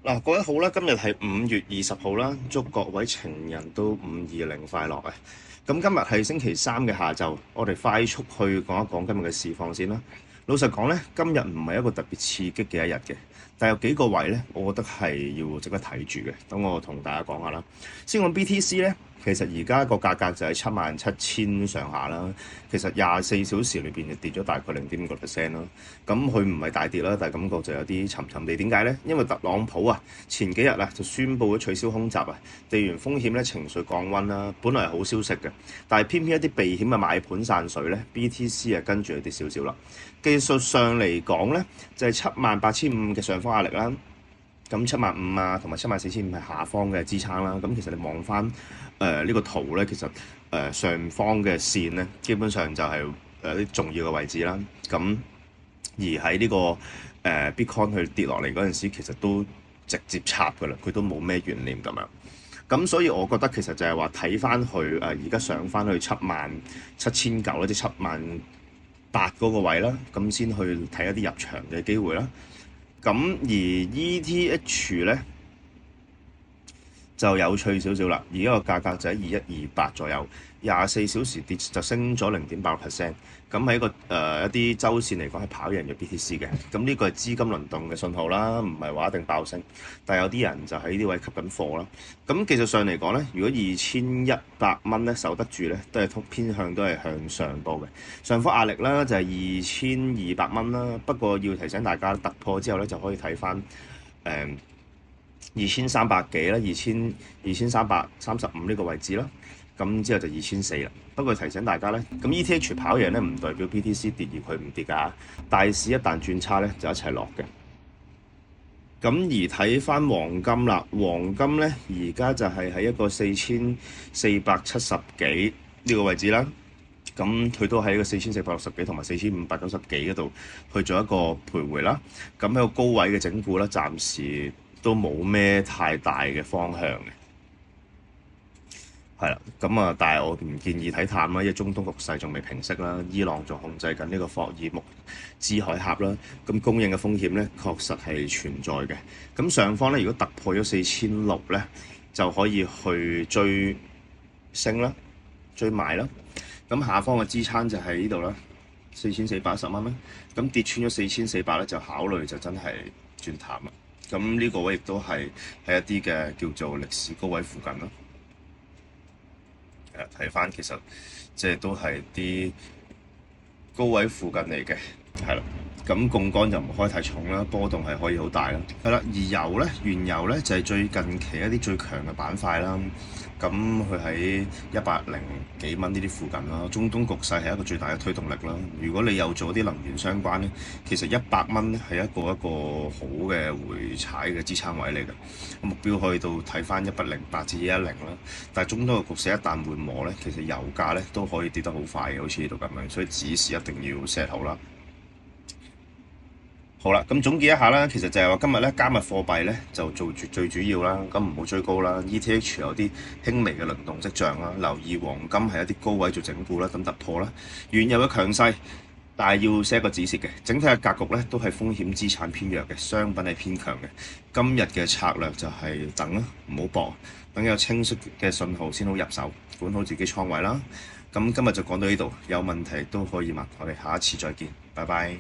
嗱，各位好啦，今日係5月20號啦，祝各位情人都520快樂啊！咁今日係星期三嘅下晝，我哋快速去講一講今日嘅市況先啦。老實講呢，今日唔係一個特別刺激嘅一日嘅，但有幾個位呢，我覺得係要值得睇住嘅。等我同大家講下啦。先講 BTC 呢，其實而家個價格就係77,000上下啦。其實24小時裏邊就跌咗大概0.5%啦。咁佢唔係大跌啦，但係感覺就有啲沉沉地。點解呢？因為特朗普啊，前幾日啊就宣布咗取消空襲啊，地緣風險咧情緒降溫啦，本來係好消息嘅，但係偏偏一啲避險嘅買盤散水咧，BTC 啊跟住一啲少少啦。技術上嚟講咧，就係78,500嘅上方壓力啦。咁75,000啊，同埋74,500係下方嘅支撐啦。咁其實你望翻呢個圖咧，其實上方嘅線咧，基本上就係啲重要嘅位置啦。咁而喺呢個Bitcoin 佢跌落嚟嗰陣時，其實都直接插㗎啦，佢都冇咩懸念咁樣。咁所以我覺得其實就係話睇翻佢而家上翻去77,900即78,000嗰個位啦，咁先去睇一啲入場嘅機會啦。咁而 ETH 咧就有趣少少啦，而家個價格就喺2128左右，24小時跌就升咗0.86%。咁喺一啲周線嚟講係跑贏咗 BTC 嘅。咁呢個係資金輪動嘅信號啦，唔係話一定爆升。但係有啲人就喺呢位吸緊貨啦。咁技術上嚟講咧，如果2100蚊咧守得住咧，都係偏向都係向上多嘅。上方壓力啦就係2200蚊啦。不過要提醒大家突破之後咧就可以睇翻2300幾啦，2335呢個位置啦，咁之後就2400啦。不過提醒大家咧，咁 ETH 跑贏咧唔代表 BTC 跌而佢唔跌㗎，大市一旦轉差咧就一齊落嘅。咁而睇翻黃金啦，黃金咧而家就係喺一個4470幾呢個位置啦。咁佢都喺一個4460幾同埋4590幾嗰度去做一個徘徊啦。咁喺個高位嘅整固啦，暫時都冇咩太大嘅方向嘅，係啦。咁啊，但係我唔建議睇淡啦，因為中東局勢仲未平息啦，伊朗仲控制緊呢個霍爾木茲海峽啦，咁供應嘅風險咧確實係存在嘅。咁上方咧，如果突破咗4600咧，就可以去追升啦，追買啦。咁下方嘅支撐就喺呢度啦，4410蚊啦。咁跌穿咗4400咧，就考慮就真係轉淡啦。咁呢個位亦都係喺一啲嘅叫做歷史高位附近啦。睇翻其實即係都係啲高位附近嚟嘅，係啦。咁槓桿就唔開太重啦，波動係可以好大啦。係啦，而油咧，原油咧就係最近期一啲最強嘅板塊啦。咁佢喺100幾蚊呢啲附近啦。中東局勢係一個最大嘅推動力啦。如果你有做啲能源相關咧，其實100蚊咧係一個好嘅回踩嘅支撐位嚟嘅。目標去到睇翻108至110啦。但係中東嘅局勢一旦緩和咧，其實油價咧都可以跌得好快嘅，好似呢度咁樣。所以指示一定要 set 好啦。好啦，咁總結一下啦，其實就係話今日咧加密貨幣咧就做住最主要啦，咁唔好追高啦。ETH 有啲輕微嘅輪動跡象啦，留意黃金係一啲高位做整固啦，咁突破啦。原油嘅強勢，但係要 set 個止蝕嘅。整體嘅格局咧都係風險資產偏弱嘅，商品係偏強嘅。今日嘅策略就係等啦，唔好搏，等有清晰嘅信號先好入手，管好自己倉位啦。咁今日就講到呢度，有問題都可以問，我哋下一次再見，拜拜。